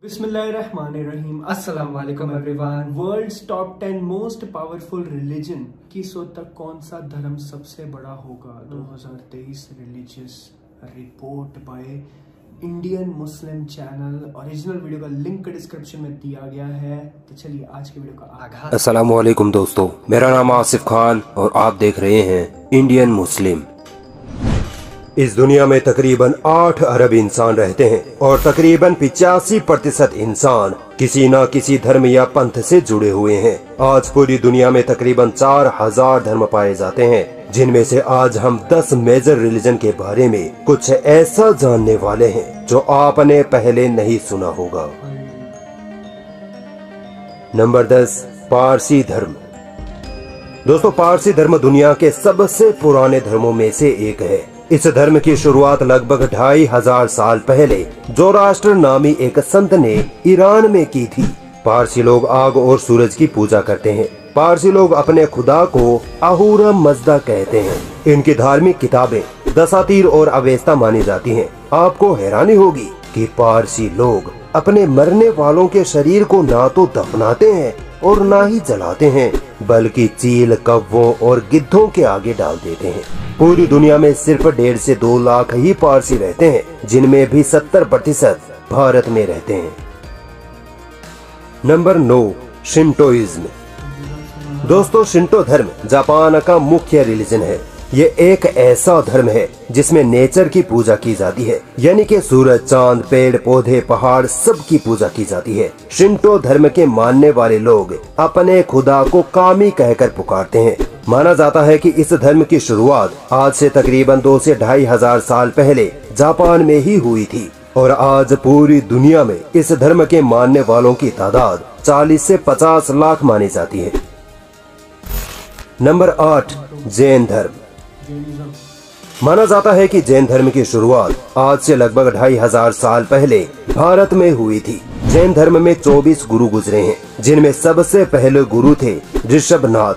बिस्मिल्लाहिर्रहमानिर्रहीम। अस्सलाम वालेकुम everyone. World's top 10 most powerful religion की सोच तक कौन सा धर्म सबसे बड़ा होगा? 2023 religious report by Indian Muslim channel. Original video का लिंक डिस्क्रिप्शन में दिया गया है। तो चलिए आज के वीडियो का आगाज। अस्सलाम वालेकुम दोस्तों, मेरा नाम आसिफ खान और आप देख रहे हैं इंडियन मुस्लिम। इस दुनिया में तकरीबन 8 अरब इंसान रहते हैं और तकरीबन 85% इंसान किसी न किसी धर्म या पंथ से जुड़े हुए हैं। आज पूरी दुनिया में तकरीबन 4000 धर्म पाए जाते हैं, जिनमें से आज हम 10 मेजर रिलीजन के बारे में कुछ ऐसा जानने वाले हैं जो आपने पहले नहीं सुना होगा। नंबर 10, पारसी धर्म। दोस्तों, पारसी धर्म दुनिया के सबसे पुराने धर्मों में से एक है। इस धर्म की शुरुआत लगभग 2500 साल पहले जोराष्ट्र नामी एक संत ने ईरान में की थी। पारसी लोग आग और सूरज की पूजा करते हैं। पारसी लोग अपने खुदा को अहूरा मज़दा कहते हैं। इनकी धार्मिक किताबें दसातीर और अवेस्ता मानी जाती हैं। आपको हैरानी होगी कि पारसी लोग अपने मरने वालों के शरीर को ना तो दफनाते हैं और ना ही जलाते हैं, बल्कि चील, कौवों और गिद्धों के आगे डाल देते हैं। पूरी दुनिया में सिर्फ 1.5 से 2 लाख ही पारसी रहते हैं, जिनमें भी 70% भारत में रहते हैं। नंबर 9, शिंटोइज्म। दोस्तों, शिंटो धर्म जापान का मुख्य रिलीजन है। ये एक ऐसा धर्म है जिसमें नेचर की पूजा की जाती है, यानी कि सूरज, चांद, पेड़ पौधे, पहाड़, सब की पूजा की जाती है। शिंटो धर्म के मानने वाले लोग अपने खुदा को कामी कहकर पुकारते हैं। माना जाता है कि इस धर्म की शुरुआत आज से तकरीबन 2 से 2500 साल पहले जापान में ही हुई थी और आज पूरी दुनिया में इस धर्म के मानने वालों की तादाद 40 से 50 लाख मानी जाती है। नंबर 8, जैन धर्म। माना जाता है कि जैन धर्म की शुरुआत आज से लगभग 2500 साल पहले भारत में हुई थी। जैन धर्म में 24 गुरु गुजरे हैं, जिनमें सबसे पहले गुरु थे ऋषभनाथ।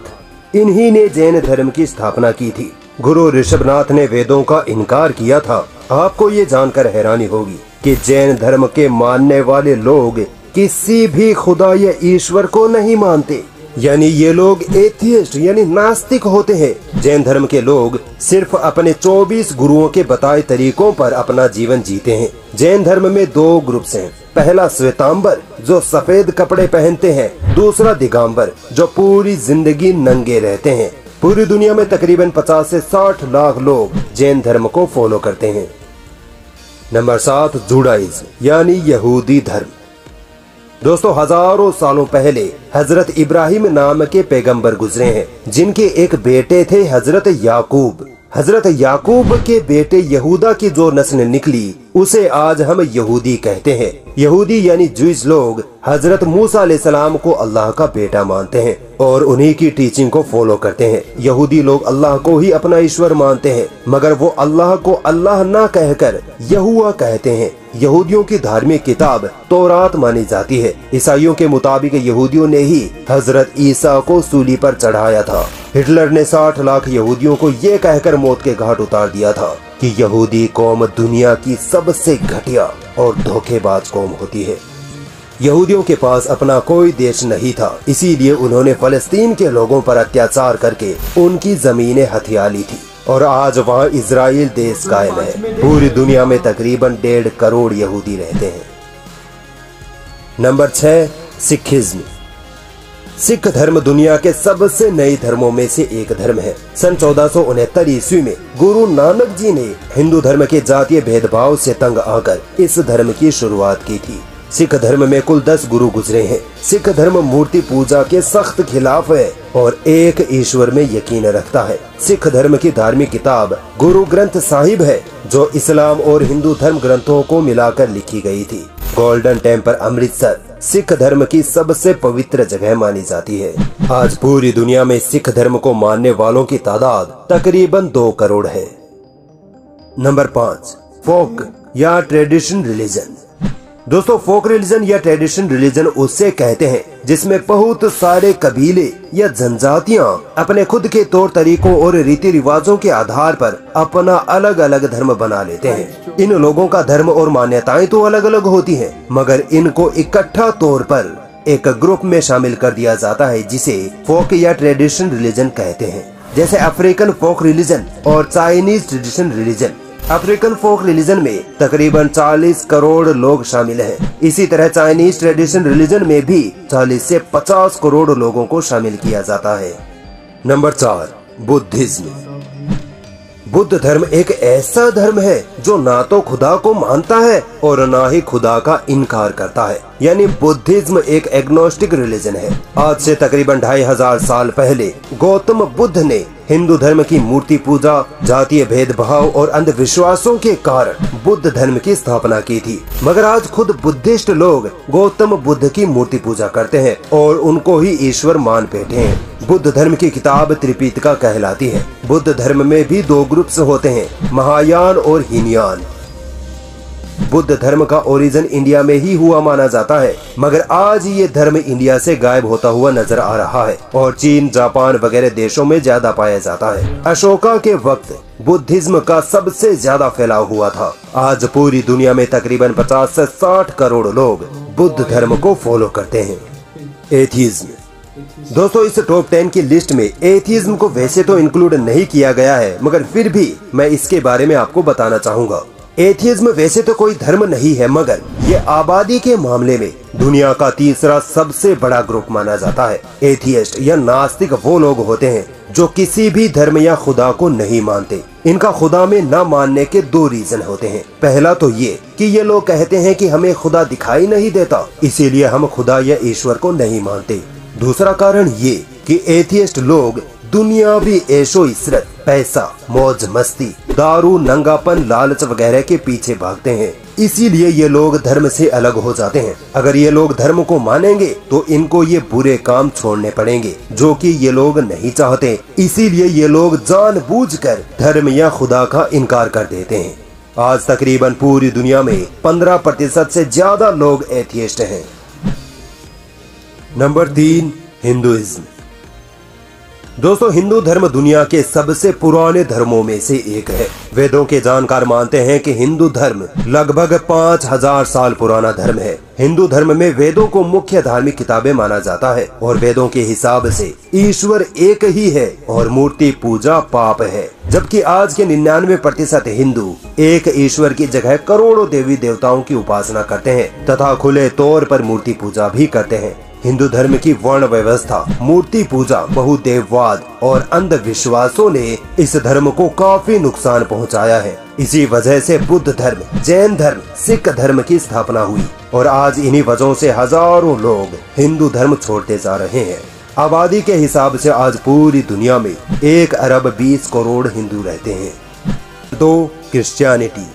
इन्हीं ने जैन धर्म की स्थापना की थी। गुरु ऋषभनाथ ने वेदों का इनकार किया था। आपको ये जानकर हैरानी होगी कि जैन धर्म के मानने वाले लोग किसी भी खुदा या ईश्वर को नहीं मानते, यानी ये लोग एथियस्ट यानी नास्तिक होते हैं। जैन धर्म के लोग सिर्फ अपने 24 गुरुओं के बताए तरीकों पर अपना जीवन जीते हैं। जैन धर्म में 2 ग्रुप्स हैं। पहला श्वेतांबर, जो सफेद कपड़े पहनते हैं। दूसरा दिगंबर, जो पूरी जिंदगी नंगे रहते हैं। पूरी दुनिया में तकरीबन 50 से 60 लाख लोग जैन धर्म को फॉलो करते हैं। नंबर 7, जुडाइज्म यानी यहूदी धर्म। दोस्तों, हजारों सालों पहले हजरत इब्राहिम नाम के पैगंबर गुजरे हैं, जिनके एक बेटे थे हजरत याकूब। हजरत याकूब के बेटे यहूदा की जो नस्ल निकली उसे आज हम यहूदी कहते हैं। यहूदी यानी जूइश लोग हजरत मूसा अलैहिस्सलाम को अल्लाह का बेटा मानते हैं और उन्हीं की टीचिंग को फॉलो करते हैं। यहूदी लोग अल्लाह को ही अपना ईश्वर मानते हैं, मगर वो अल्लाह को अल्लाह ना कहकर यहुआ कहते हैं। यहूदियों की धार्मिक किताब तौरात मानी जाती है। ईसाइयों के मुताबिक यहूदियों ने ही हजरत ईसा को सूली पर चढ़ाया था। हिटलर ने 60 लाख यहूदियों को ये कहकर मौत के घाट उतार दिया था कि यहूदी कौम दुनिया की सबसे घटिया और धोखेबाज कौम होती है। यहूदियों के पास अपना कोई देश नहीं था, इसीलिए उन्होंने फलस्तीन के लोगों पर अत्याचार करके उनकी जमीनें हथिया ली थी और आज वहाँ इजराइल देश कायम है। पूरी दुनिया में तकरीबन 1.5 करोड़ यहूदी रहते हैं। Number 6, Sikhism. सिख धर्म दुनिया के सबसे नए धर्मों में से एक धर्म है। सन 1469 ईस्वी में गुरु नानक जी ने हिंदू धर्म के जातीय भेदभाव से तंग आकर इस धर्म की शुरुआत की थी। सिख धर्म में कुल 10 गुरु गुजरे हैं। सिख धर्म मूर्ति पूजा के सख्त खिलाफ है और एक ईश्वर में यकीन रखता है। सिख धर्म की धार्मिक किताब गुरु ग्रंथ साहिब है, जो इस्लाम और हिंदू धर्म ग्रंथों को मिलाकर लिखी गई थी। गोल्डन टेम्पल अमृतसर सिख धर्म की सबसे पवित्र जगह मानी जाती है। आज पूरी दुनिया में सिख धर्म को मानने वालों की तादाद तकरीबन 2 करोड़ है। नंबर 5, फोक या ट्रेडिशन रिलीजन। दोस्तों फोक रिलीजन या ट्रेडिशन रिलीजन उससे कहते हैं जिसमें बहुत सारे कबीले या जनजातियां अपने खुद के तौर तरीकों और रीति रिवाजों के आधार पर अपना अलग अलग धर्म बना लेते हैं। इन लोगों का धर्म और मान्यताएं तो अलग अलग होती हैं, मगर इनको इकट्ठा तौर पर एक ग्रुप में शामिल कर दिया जाता है जिसे फोक या ट्रेडिशन रिलीजन कहते हैं। जैसे अफ्रीकन फोक रिलीजन और चाइनीज ट्रेडिशन रिलीजन। अफ्रीकन फोक रिलीजन में तकरीबन 40 करोड़ लोग शामिल हैं। इसी तरह चाइनीज ट्रेडिशन रिलीजन में भी 40 से 50 करोड़ लोगों को शामिल किया जाता है। Number 4, Buddhism. बुद्ध धर्म एक ऐसा धर्म है जो ना तो खुदा को मानता है और ना ही खुदा का इनकार करता है, यानी बुद्धिज्म एक एग्नोस्टिक रिलीजन है। आज से तकरीबन 2500 साल पहले गौतम बुद्ध ने हिंदू धर्म की मूर्ति पूजा, जातीय भेदभाव और अंधविश्वासों के कारण बुद्ध धर्म की स्थापना की थी। मगर आज खुद बुद्धिस्ट लोग गौतम बुद्ध की मूर्ति पूजा करते हैं और उनको ही ईश्वर मान बैठे हैं। बुद्ध धर्म की किताब त्रिपिटका कहलाती है। बुद्ध धर्म में भी 2 ग्रुप्स होते हैं, महायान और हीनयान। बुद्ध धर्म का ओरिजिन इंडिया में ही हुआ माना जाता है, मगर आज ये धर्म इंडिया से गायब होता हुआ नजर आ रहा है और चीन, जापान वगैरह देशों में ज्यादा पाया जाता है। अशोका के वक्त बुद्धिज्म का सबसे ज्यादा फैलाव हुआ था। आज पूरी दुनिया में तकरीबन 50 से 60 करोड़ लोग बुद्ध धर्म को फॉलो करते हैं। एथिज्म। दोस्तों इस टॉप 10 की लिस्ट में एथिज्म को वैसे तो इंक्लूड नहीं किया गया है, मगर फिर भी मैं इसके बारे में आपको बताना चाहूँगा। एथिज्म वैसे तो कोई धर्म नहीं है, मगर ये आबादी के मामले में दुनिया का तीसरा सबसे बड़ा ग्रुप माना जाता है। एथियस्ट या नास्तिक वो लोग होते हैं जो किसी भी धर्म या खुदा को नहीं मानते। इनका खुदा में न मानने के 2 रीजन होते हैं। पहला तो ये कि ये लोग कहते हैं कि हमें खुदा दिखाई नहीं देता, इसीलिए हम खुदा या ईश्वर को नहीं मानते। दूसरा कारण ये कि एथियस्ट लोग दुनियावी ऐशो इशरत, पैसा, मौज मस्ती, दारू, नंगापन, लालच वगैरह के पीछे भागते हैं। इसीलिए ये लोग धर्म से अलग हो जाते हैं। अगर ये लोग धर्म को मानेंगे तो इनको ये बुरे काम छोड़ने पड़ेंगे जो कि ये लोग नहीं चाहते। इसीलिए ये लोग जानबूझकर धर्म या खुदा का इनकार कर देते हैं। आज तकरीबन पूरी दुनिया में 15% से ज्यादा लोग एथियस्ट हैं। Number 3, Hinduism. दोस्तों हिंदू धर्म दुनिया के सबसे पुराने धर्मों में से एक है। वेदों के जानकार मानते हैं कि हिंदू धर्म लगभग 5000 साल पुराना धर्म है। हिंदू धर्म में वेदों को मुख्य धार्मिक किताबें माना जाता है और वेदों के हिसाब से ईश्वर एक ही है और मूर्ति पूजा पाप है। जबकि आज के 99% हिंदू एक ईश्वर की जगह करोड़ों देवी देवताओं की उपासना करते हैं तथा खुले तौर पर मूर्ति पूजा भी करते हैं। हिंदू धर्म की वर्ण व्यवस्था, मूर्ति पूजा, बहुदेववाद और अंधविश्वासों ने इस धर्म को काफी नुकसान पहुंचाया है। इसी वजह से बुद्ध धर्म, जैन धर्म, सिख धर्म की स्थापना हुई और आज इन्हीं वजहों से हजारों लोग हिंदू धर्म छोड़ते जा रहे हैं। आबादी के हिसाब से आज पूरी दुनिया में 1 अरब 20 करोड़ हिंदू रहते हैं। 2, क्रिश्चियनिटी।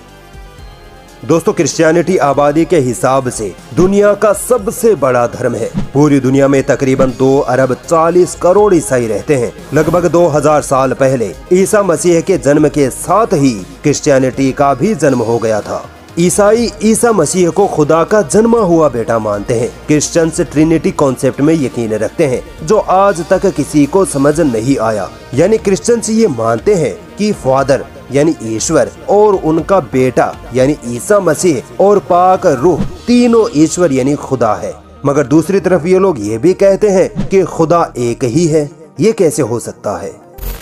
दोस्तों क्रिश्चियनिटी आबादी के हिसाब से दुनिया का सबसे बड़ा धर्म है। पूरी दुनिया में तकरीबन 2 अरब 40 करोड़ ईसाई रहते हैं। लगभग 2000 साल पहले ईसा मसीह के जन्म के साथ ही क्रिश्चियनिटी का भी जन्म हो गया था। ईसाई ईसा मसीह को खुदा का जन्मा हुआ बेटा मानते हैं। क्रिश्चियंस ट्रिनिटी कॉन्सेप्ट में यकीन रखते हैं जो आज तक किसी को समझ नहीं आया। यानी क्रिश्चियंस ये मानते हैं कि फादर यानी ईश्वर और उनका बेटा यानी ईसा मसीह और पाक रूह तीनों ईश्वर यानी खुदा है। मगर दूसरी तरफ ये लोग ये भी कहते हैं कि खुदा एक ही है। ये कैसे हो सकता है?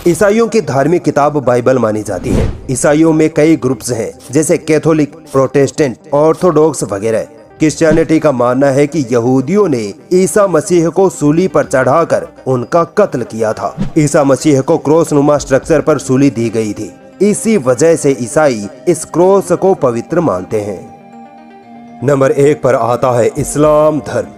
ईसाइयों की धार्मिक किताब बाइबल मानी जाती है। ईसाइयों में कई ग्रुप्स हैं जैसे कैथोलिक, प्रोटेस्टेंट, ऑर्थोडॉक्स वगैरह। क्रिश्चियनिटी का मानना है कि यहूदियों ने ईसा मसीह को सूली पर चढ़ाकर उनका कत्ल किया था। ईसा मसीह को क्रॉस नुमा स्ट्रक्चर पर सूली दी गई थी। इसी वजह से ईसाई इस क्रॉस को पवित्र मानते हैं। नंबर 1 पर आता है इस्लाम धर्म।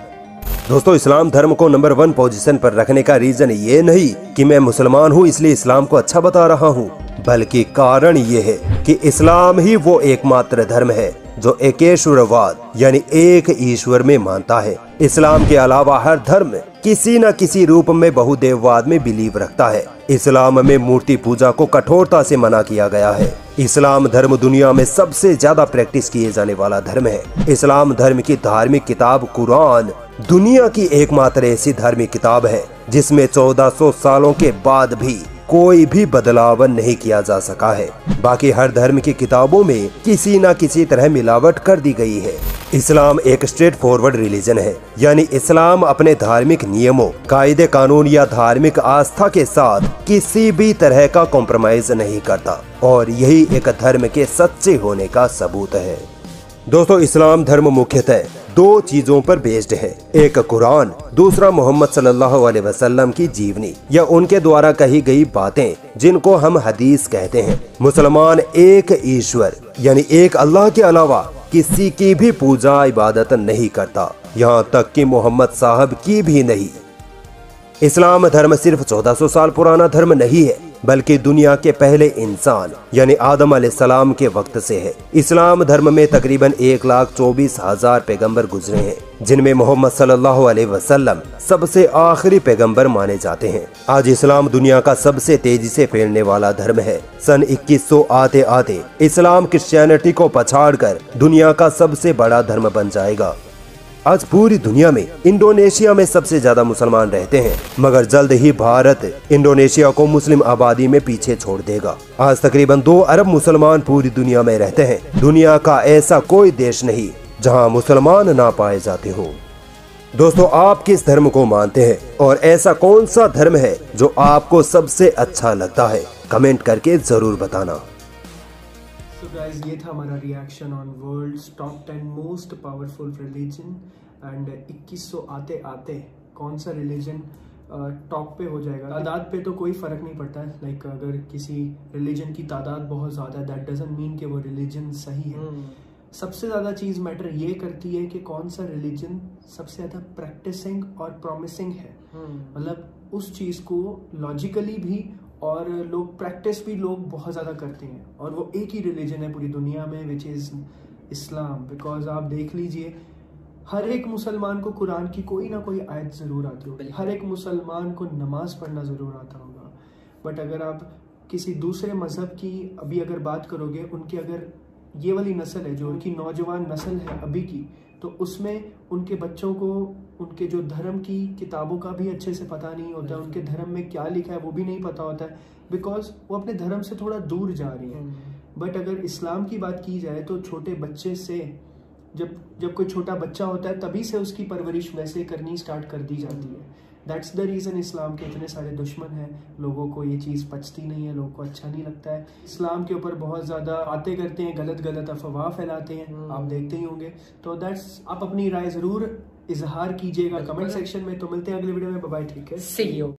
दोस्तों इस्लाम धर्म को नंबर 1 पोजीशन पर रखने का रीजन ये नहीं कि मैं मुसलमान हूँ इसलिए इस्लाम को अच्छा बता रहा हूँ, बल्कि कारण ये है कि इस्लाम ही वो एकमात्र धर्म है जो एकेश्वरवाद यानी एक ईश्वर में मानता है। इस्लाम के अलावा हर धर्म किसी न किसी रूप में बहुदेववाद में बिलीव रखता है। इस्लाम में मूर्ति पूजा को कठोरता से मना किया गया है। इस्लाम धर्म दुनिया में सबसे ज्यादा प्रैक्टिस किए जाने वाला धर्म है। इस्लाम धर्म की धार्मिक किताब कुरान दुनिया की एकमात्र ऐसी धार्मिक किताब है जिसमें 1400 सालों के बाद भी कोई भी बदलाव नहीं किया जा सका है। बाकी हर धर्म की किताबों में किसी न किसी तरह मिलावट कर दी गई है। इस्लाम एक स्ट्रेट फॉरवर्ड रिलीजन है, यानी इस्लाम अपने धार्मिक नियमों, कायदे कानून या धार्मिक आस्था के साथ किसी भी तरह का कॉम्प्रोमाइज नहीं करता और यही एक धर्म के सच्चे होने का सबूत है। दोस्तों, इस्लाम धर्म मुख्यतः दो चीजों पर बेस्ड है, एक कुरान, दूसरा मोहम्मद सल्लल्लाहु अलैहि वसल्लम की जीवनी या उनके द्वारा कही गई बातें जिनको हम हदीस कहते हैं। मुसलमान एक ईश्वर यानी एक अल्लाह के अलावा किसी की भी पूजा इबादत नहीं करता, यहाँ तक कि मोहम्मद साहब की भी नहीं। इस्लाम धर्म सिर्फ 1400 साल पुराना धर्म नहीं है, बल्कि दुनिया के पहले इंसान यानी आदम अलैहिस्सलाम के वक्त से है। इस्लाम धर्म में तकरीबन 1,24,000 पैगंबर गुजरे हैं, जिनमें मोहम्मद सल्लल्लाहु अलैहि वसल्लम सबसे आखिरी पैगंबर माने जाते हैं। आज इस्लाम दुनिया का सबसे तेजी से फैलने वाला धर्म है। सन 2100 आते आते इस्लाम क्रिश्चियनिटी को पछाड़कर दुनिया का सबसे बड़ा धर्म बन जाएगा। आज पूरी दुनिया में इंडोनेशिया में सबसे ज्यादा मुसलमान रहते हैं, मगर जल्द ही भारत इंडोनेशिया को मुस्लिम आबादी में पीछे छोड़ देगा। आज तकरीबन 2 अरब मुसलमान पूरी दुनिया में रहते हैं। दुनिया का ऐसा कोई देश नहीं जहां मुसलमान ना पाए जाते हो। दोस्तों, आप किस धर्म को मानते हैं और ऐसा कौन सा धर्म है जो आपको सबसे अच्छा लगता है? कमेंट करके जरूर बताना। So guys, ये था हमारा reaction on world's top 10 most powerful religion and 2100 आते आते कौन सा रिलीजन टॉप पे हो जाएगा। तादाद पे तो कोई फ़र्क नहीं पड़ता है, लाइक अगर किसी रिलीजन की तादाद बहुत ज़्यादा है दैट डजंट मीन कि वो रिलीजन सही है। सबसे ज़्यादा चीज़ मैटर ये करती है कि कौन सा रिलीजन सबसे ज़्यादा प्रैक्टिसिंग और प्रॉमिसिंग है, मतलब उस चीज़ को लॉजिकली भी और लोग प्रैक्टिस भी लोग बहुत ज़्यादा करते हैं, और वो एक ही रिलीजन है पूरी दुनिया में विच इज़ इस्लाम। बिकॉज आप देख लीजिए, हर एक मुसलमान को कुरान की कोई ना कोई आयत ज़रूर आती होगी, हर एक मुसलमान को नमाज पढ़ना ज़रूर आता होगा। बट अगर आप किसी दूसरे मज़हब की अभी अगर बात करोगे, उनकी अगर ये वाली नस्ल है जो उनकी नौजवान नस्ल है अभी की, तो उसमें उनके बच्चों को उनके जो धर्म की किताबों का भी अच्छे से पता नहीं होता है, उनके धर्म में क्या लिखा है वो भी नहीं पता होता है, बिकॉज वो अपने धर्म से थोड़ा दूर जा रही है। बट अगर इस्लाम की बात की जाए तो छोटे बच्चे से जब कोई छोटा बच्चा होता है तभी से उसकी परवरिश वैसे करनी स्टार्ट कर दी जाती है। दैट्स द रीज़न इस्लाम के इतने सारे दुश्मन हैं, लोगों को ये चीज़ पचती नहीं है, लोगों को अच्छा नहीं लगता है। इस्लाम के ऊपर बहुत ज़्यादा बातें करते हैं, गलत अफवाह फैलाते हैं, आप देखते ही होंगे। तो दैट्स, आप अपनी राय ज़रूर इजहार कीजिएगा कमेंट सेक्शन में। तो मिलते हैं अगले वीडियो में, बाय बाय, ठीक है, See you।